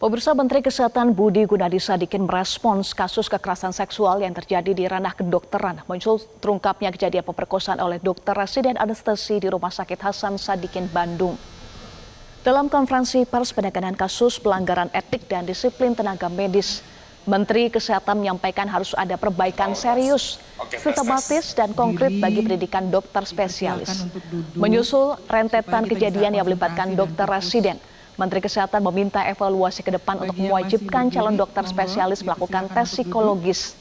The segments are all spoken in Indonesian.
Pemirsa, Menteri Kesehatan Budi Gunadi Sadikin merespons kasus kekerasan seksual yang terjadi di ranah kedokteran. Muncul terungkapnya kejadian pemerkosaan oleh dokter residen anestesi di Rumah Sakit Hasan Sadikin, Bandung. Dalam konferensi pers penanganan kasus pelanggaran etik dan disiplin tenaga medis, Menteri Kesehatan menyampaikan harus ada perbaikan serius, sistematis dan konkret bagi pendidikan dokter spesialis. Menyusul rentetan kejadian yang melibatkan dokter residen, Menteri Kesehatan meminta evaluasi ke depan untuk mewajibkan calon dokter spesialis melakukan tes psikologis.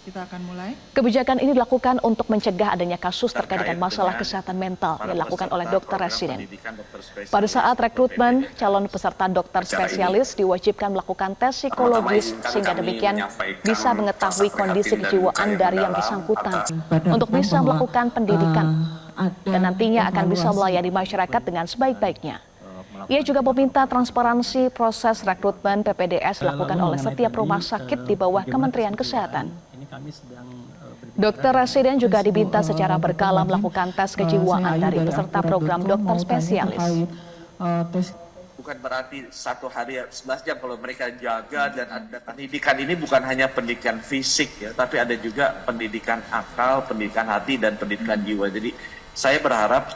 Kebijakan ini dilakukan untuk mencegah adanya kasus terkait dengan masalah kesehatan mental yang dilakukan oleh dokter residen. Pada saat rekrutmen, calon peserta dokter spesialis diwajibkan melakukan tes psikologis sehingga demikian bisa mengetahui kondisi kejiwaan dari yang bersangkutan untuk bisa melakukan pendidikan dan nantinya akan bisa melayani masyarakat dengan sebaik-baiknya. Ia juga meminta transparansi proses rekrutmen PPDS dilakukan oleh setiap rumah sakit di bawah Kementerian Kesehatan. Dokter residen juga diminta secara berkala melakukan tes kejiwaan dari peserta program dokter spesialis. Bukan berarti satu hari 11 jam kalau mereka jaga dan ada pendidikan ini bukan hanya pendidikan fisik ya, tapi ada juga pendidikan akal, pendidikan hati dan pendidikan jiwa. Jadi saya berharap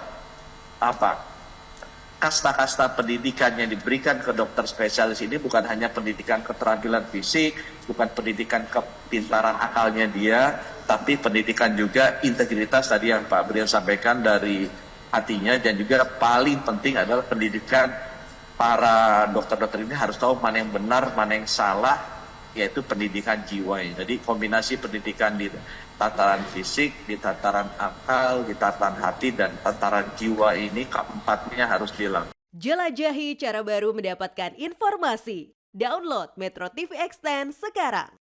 kasta-kasta pendidikan yang diberikan ke dokter spesialis ini bukan hanya pendidikan keterampilan fisik, bukan pendidikan kepintaran akalnya dia, tapi pendidikan juga integritas tadi yang Pak Brian sampaikan dari hatinya, dan juga paling penting adalah pendidikan para dokter-dokter ini harus tahu mana yang benar, mana yang salah, yaitu pendidikan jiwa. Jadi kombinasi pendidikan di tataran fisik, di tataran akal, di tataran hati, dan tataran jiwa ini keempatnya harus dilakukan. Jelajahi cara baru mendapatkan informasi. Download Metro TV Extend sekarang.